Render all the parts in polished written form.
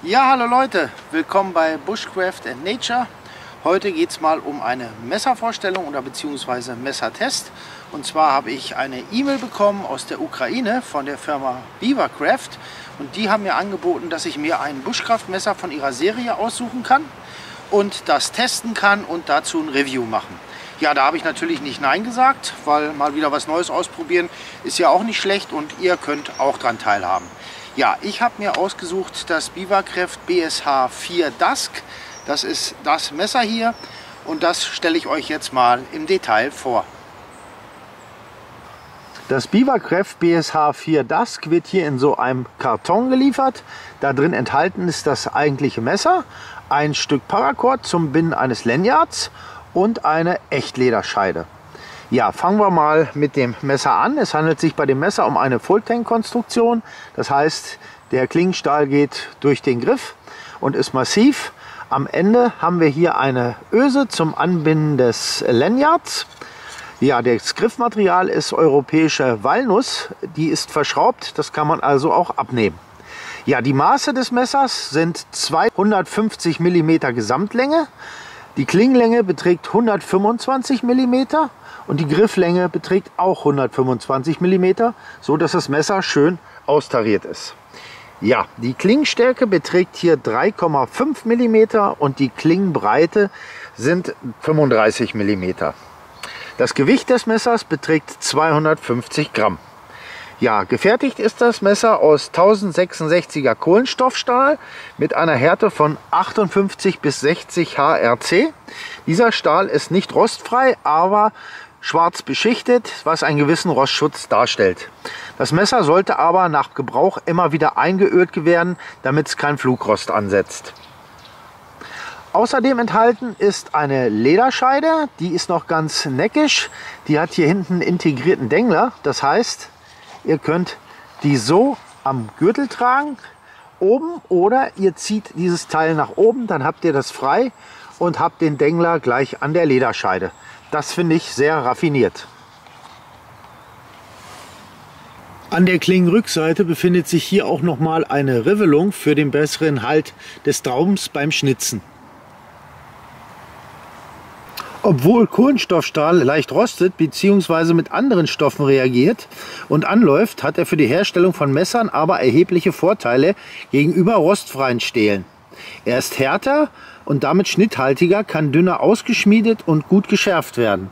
Ja, hallo Leute, willkommen bei Bushcraft and Nature. Heute geht es mal um eine Messervorstellung oder beziehungsweise Messertest. Und zwar habe ich eine E-Mail bekommen aus der Ukraine von der Firma Beavercraft. Und die haben mir angeboten, dass ich mir ein Bushcraft-Messer von ihrer Serie aussuchen kann und das testen kann und dazu ein Review machen. Ja, da habe ich natürlich nicht Nein gesagt, weil mal wieder was Neues ausprobieren ist ja auch nicht schlecht und ihr könnt auch daran teilhaben. Ja, ich habe mir ausgesucht das Beavercraft BSH 4 Dusk. Das ist das Messer hier und das stelle ich euch jetzt mal im Detail vor. Das Beavercraft BSH 4 Dusk wird hier in so einem Karton geliefert. Da drin enthalten ist das eigentliche Messer, ein Stück Paracord zum Binden eines Lanyards und eine Echtlederscheide. Ja, fangen wir mal mit dem Messer an. Es handelt sich bei dem Messer um eine Full-Tank-Konstruktion. Das heißt, der Klingenstahl geht durch den Griff und ist massiv. Am Ende haben wir hier eine Öse zum Anbinden des Lanyards. Ja, das Griffmaterial ist europäische Walnuss. Die ist verschraubt, das kann man also auch abnehmen. Ja, die Maße des Messers sind 250 mm Gesamtlänge. Die Klingenlänge beträgt 125 mm und die Grifflänge beträgt auch 125 mm, so dass das Messer schön austariert ist. Ja, die Klingenstärke beträgt hier 3,5 mm und die Klingenbreite sind 35 mm. Das Gewicht des Messers beträgt 250 Gramm. Ja, gefertigt ist das Messer aus 1066er Kohlenstoffstahl mit einer Härte von 58 bis 60 HRC. Dieser Stahl ist nicht rostfrei, aber schwarz beschichtet, was einen gewissen Rostschutz darstellt. Das Messer sollte aber nach Gebrauch immer wieder eingeölt werden, damit es keinen Flugrost ansetzt. Außerdem enthalten ist eine Lederscheide, die ist noch ganz neckisch. Die hat hier hinten einen integrierten Dengler, das heißt, ihr könnt die so am Gürtel tragen, oben, oder ihr zieht dieses Teil nach oben, dann habt ihr das frei und habt den Dengler gleich an der Lederscheide. Das finde ich sehr raffiniert. An der Klingenrückseite befindet sich hier auch nochmal eine Rivelung für den besseren Halt des Daumens beim Schnitzen. Obwohl Kohlenstoffstahl leicht rostet bzw. mit anderen Stoffen reagiert und anläuft, hat er für die Herstellung von Messern aber erhebliche Vorteile gegenüber rostfreien Stählen. Er ist härter und damit schnitthaltiger, kann dünner ausgeschmiedet und gut geschärft werden.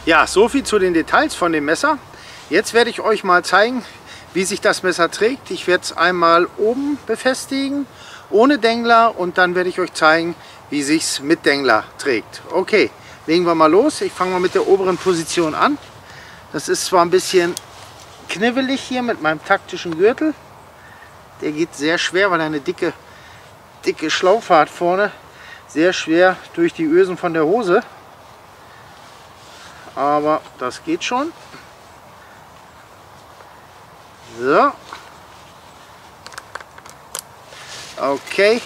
Ja, so viel zu den Details von dem Messer. Jetzt werde ich euch mal zeigen, wie sich das Messer trägt. Ich werde es einmal oben befestigen, ohne Dengler, und dann werde ich euch zeigen, wie sich es mit Dengler trägt. Okay, legen wir mal los. Ich fange mal mit der oberen Position an. Das ist zwar ein bisschen knibbelig hier mit meinem taktischen Gürtel. Der geht sehr schwer, weil er eine dicke Schlaufe hat vorne. Sehr schwer durch die Ösen von der Hose. Aber das geht schon. So. Okay,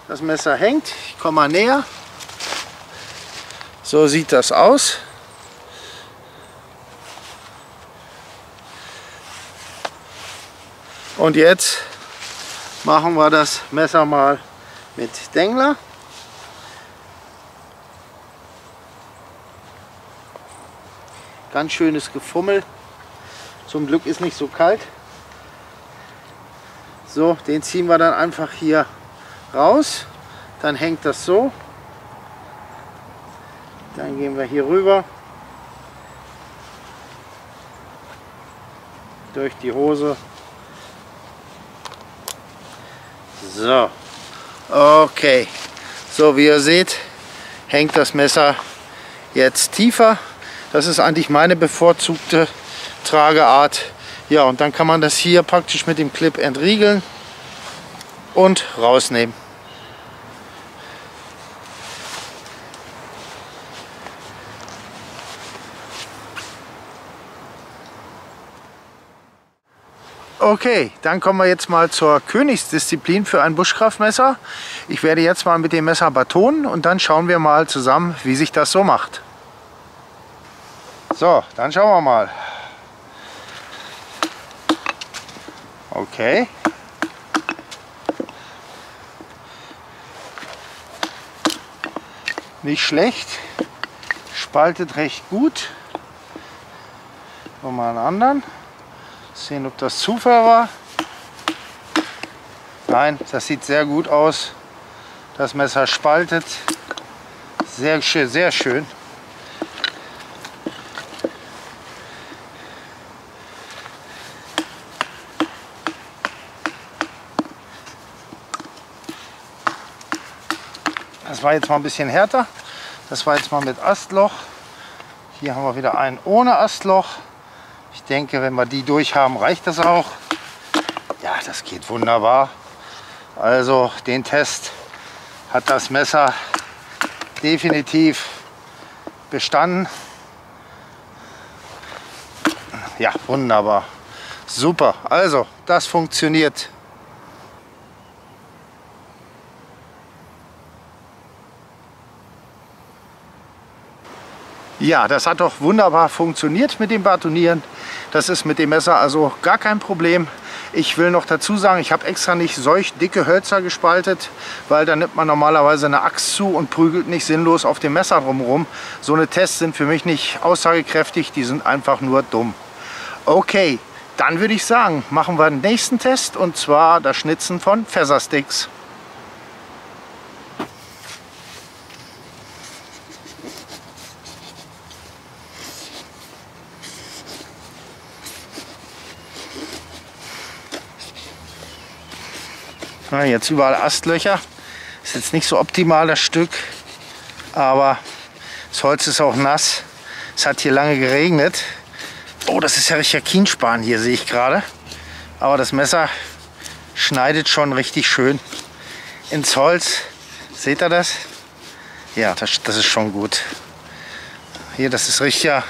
das Messer hängt. Ich komme mal näher. So sieht das aus. Und jetzt machen wir das Messer mal mit Dengler. Ganz schönes Gefummel. Zum Glück ist nicht so kalt. So, den ziehen wir dann einfach hier raus. Dann hängt das so. Dann gehen wir hier rüber. Durch die Hose. So. Okay. So, wie ihr seht, hängt das Messer jetzt tiefer. Das ist eigentlich meine bevorzugte Trageart. Ja, und dann kann man das hier praktisch mit dem Clip entriegeln und rausnehmen. Okay, dann kommen wir jetzt mal zur Königsdisziplin für ein Buschkraftmesser. Ich werde jetzt mal mit dem Messer batonen und dann schauen wir mal zusammen, wie sich das so macht. So, dann schauen wir mal. Okay. Nicht schlecht. Spaltet recht gut. Nochmal einen anderen. Sehen, ob das Zufall war. Nein, das sieht sehr gut aus. Das Messer spaltet. Sehr schön, sehr schön. Das war jetzt mal ein bisschen härter. Das war jetzt mal mit Astloch. Hier haben wir wieder einen ohne Astloch. Ich denke, wenn wir die durch haben, reicht das auch. Ja, das geht wunderbar. Also den Test hat das Messer definitiv bestanden. Ja, wunderbar. Super. Also, das funktioniert. Ja, das hat doch wunderbar funktioniert mit dem Batonieren. Das ist mit dem Messer also gar kein Problem. Ich will noch dazu sagen, ich habe extra nicht solch dicke Hölzer gespaltet, weil da nimmt man normalerweise eine Axt zu und prügelt nicht sinnlos auf dem Messer drumherum. So eine Tests sind für mich nicht aussagekräftig, die sind einfach nur dumm. Okay, dann würde ich sagen, machen wir den nächsten Test, und zwar das Schnitzen von Fässersticks. Ja, jetzt überall Astlöcher. Ist jetzt nicht so optimal das Stück, aber das Holz ist auch nass. Es hat hier lange geregnet. Oh, das ist ja richtiger Kienspan hier, sehe ich gerade. Aber das Messer schneidet schon richtig schön ins Holz. Seht ihr das? Ja, das ist schon gut. Hier, das ist richtiger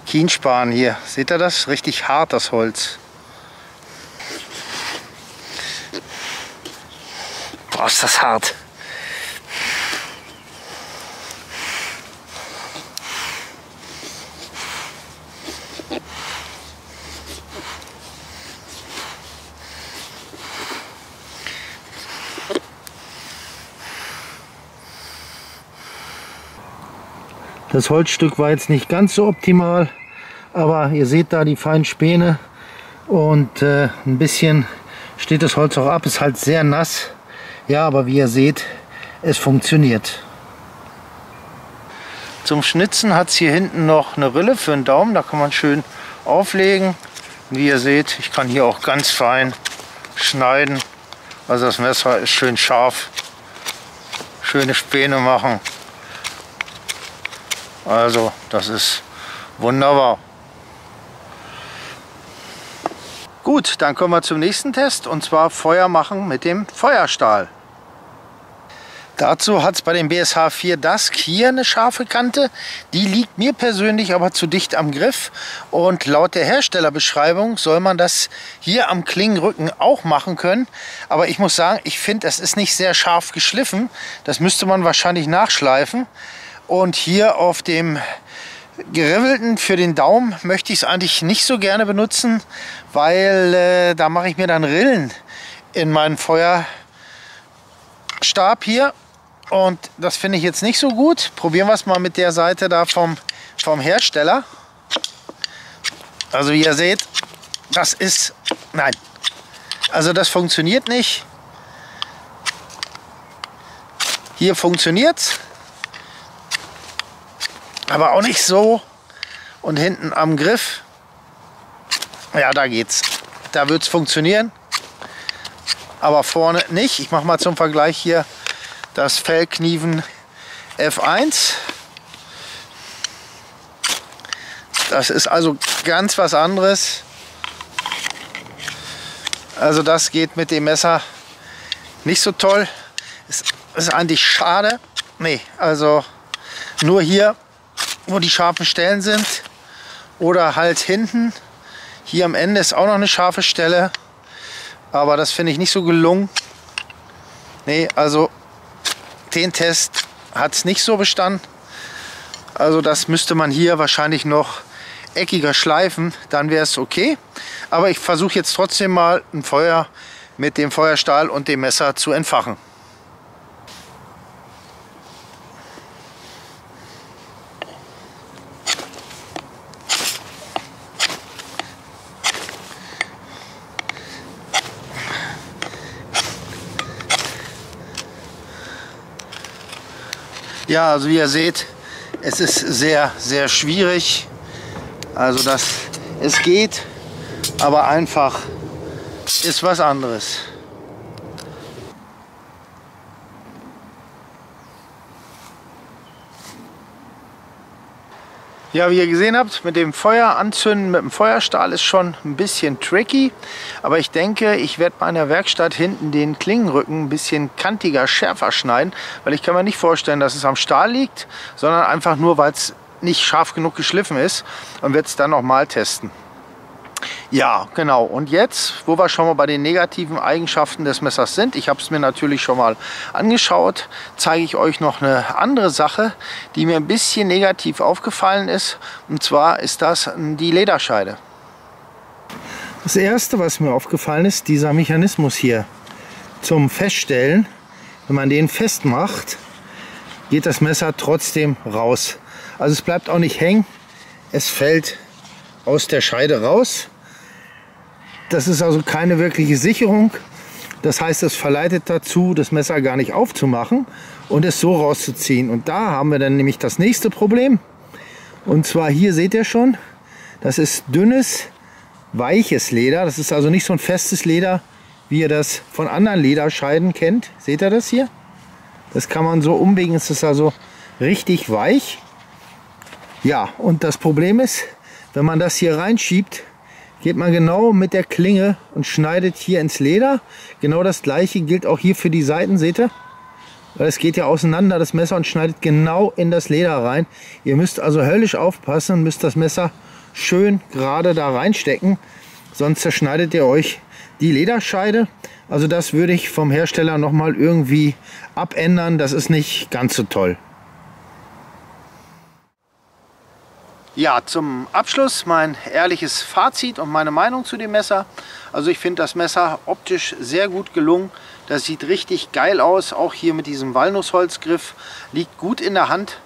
Kienspan hier. Seht ihr das? Richtig hart, das Holz. Boah, ist das hart. Das Holzstück war jetzt nicht ganz so optimal, aber ihr seht da die feinen Späne und ein bisschen steht das Holz auch ab, ist halt sehr nass. Ja, aber wie ihr seht, es funktioniert. Zum Schnitzen hat es hier hinten noch eine Rille für den Daumen, da kann man schön auflegen. Wie ihr seht, ich kann hier auch ganz fein schneiden. Also das Messer ist schön scharf. Schöne Späne machen. Also das ist wunderbar. Gut, dann kommen wir zum nächsten Test, und zwar Feuer machen mit dem Feuerstahl. Dazu hat es bei dem BSH 4 Dusk hier eine scharfe Kante. Die liegt mir persönlich aber zu dicht am Griff. Und laut der Herstellerbeschreibung soll man das hier am Klingenrücken auch machen können. Aber ich muss sagen, ich finde, es ist nicht sehr scharf geschliffen. Das müsste man wahrscheinlich nachschleifen. Und hier auf dem Gerivelten für den Daumen möchte ich es eigentlich nicht so gerne benutzen, weil da mache ich mir dann Rillen in meinen Feuerstab hier. Und das finde ich jetzt nicht so gut. Probieren wir es mal mit der Seite da vom Hersteller. Also wie ihr seht, das ist... Nein, also das funktioniert nicht. Hier funktioniert es. aber auch nicht so. Und hinten am Griff, ja, da geht's. Da wird es funktionieren, aber vorne nicht. Ich mache mal zum Vergleich hier das Fellknieven F1. Das ist also ganz was anderes. Also das geht mit dem Messer nicht so toll. Es ist eigentlich schade. Nee, also nur hier, wo die scharfen Stellen sind. Oder halt hinten. Hier am Ende ist auch noch eine scharfe Stelle. Aber das finde ich nicht so gelungen. Nee, also den Test hat es nicht so bestanden. Also das müsste man hier wahrscheinlich noch eckiger schleifen. Dann wäre es okay. Aber ich versuche jetzt trotzdem mal ein Feuer mit dem Feuerstahl und dem Messer zu entfachen. Ja, also wie ihr seht, es ist sehr, sehr schwierig. Also es geht, aber einfach ist was anderes. Ja, wie ihr gesehen habt, mit dem Feuer anzünden, mit dem Feuerstahl ist schon ein bisschen tricky. Aber ich denke, ich werde bei einer Werkstatt hinten den Klingenrücken ein bisschen kantiger, schärfer schneiden. Weil ich kann mir nicht vorstellen, dass es am Stahl liegt, sondern einfach nur, weil es nicht scharf genug geschliffen ist. Und werde es dann nochmal testen. Ja, genau. Und jetzt, wo wir schon mal bei den negativen Eigenschaften des Messers sind, ich habe es mir natürlich schon mal angeschaut, zeige ich euch noch eine andere Sache, die mir ein bisschen negativ aufgefallen ist. Und zwar ist das die Lederscheide. Das erste, was mir aufgefallen ist, dieser Mechanismus hier zum Feststellen. Wenn man den festmacht, geht das Messer trotzdem raus. Also es bleibt auch nicht hängen, es fällt aus der Scheide raus. Das ist also keine wirkliche Sicherung. Das heißt, es verleitet dazu, das Messer gar nicht aufzumachen und es so rauszuziehen. Und da haben wir dann nämlich das nächste Problem. Und zwar hier seht ihr schon, das ist dünnes, weiches Leder. Das ist also nicht so ein festes Leder, wie ihr das von anderen Lederscheiden kennt. Seht ihr das hier? Das kann man so umbiegen, es ist also richtig weich. Ja, und das Problem ist, wenn man das hier reinschiebt, geht man genau mit der Klinge und schneidet hier ins Leder. Genau das gleiche gilt auch hier für die Seiten, seht ihr? Weil es geht ja auseinander, das Messer, und schneidet genau in das Leder rein. Ihr müsst also höllisch aufpassen und müsst das Messer schön gerade da reinstecken. Sonst zerschneidet ihr euch die Lederscheide. Also das würde ich vom Hersteller nochmal irgendwie abändern. Das ist nicht ganz so toll. Ja, zum Abschluss mein ehrliches Fazit und meine Meinung zu dem Messer. Also ich finde das Messer optisch sehr gut gelungen. Das sieht richtig geil aus, auch hier mit diesem Walnussholzgriff. Liegt gut in der Hand,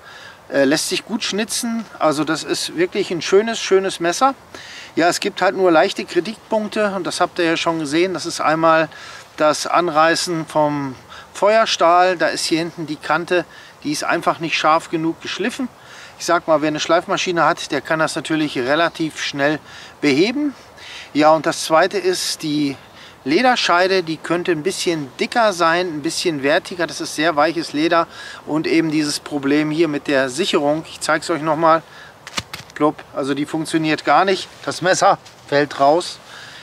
lässt sich gut schnitzen. Also das ist wirklich ein schönes Messer. Ja, es gibt halt nur leichte Kritikpunkte und das habt ihr ja schon gesehen. Das ist einmal das Anreißen vom Feuerstahl. Da ist hier hinten die Kante, die ist einfach nicht scharf genug geschliffen. Ich sag mal, wer eine Schleifmaschine hat, der kann das natürlich relativ schnell beheben. Ja, und das zweite ist die Lederscheide, die könnte ein bisschen dicker sein, ein bisschen wertiger. Das ist sehr weiches Leder und eben dieses Problem hier mit der Sicherung. Ich zeige es euch nochmal. Also die funktioniert gar nicht. Das Messer fällt raus.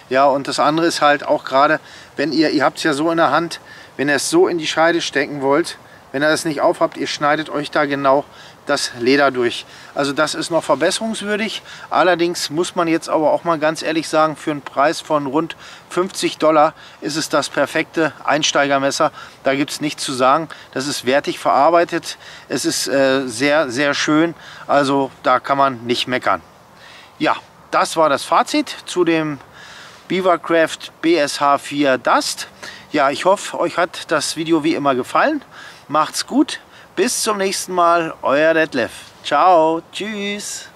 Ja, und das andere ist halt auch gerade, wenn ihr habt es ja so in der Hand, wenn ihr es so in die Scheide stecken wollt, wenn ihr das nicht aufhabt, ihr schneidet euch da genau das Leder durch. Also das ist noch verbesserungswürdig. Allerdings muss man jetzt aber auch mal ganz ehrlich sagen, für einen Preis von rund $50 ist es das perfekte Einsteigermesser. Da gibt es nichts zu sagen. Das ist wertig verarbeitet. Es ist sehr schön. Also da kann man nicht meckern. Ja, das war das Fazit zu dem Beavercraft BSH 4 Dust. Ja, ich hoffe, euch hat das Video wie immer gefallen. Macht's gut. Bis zum nächsten Mal, euer Detlef. Ciao, tschüss.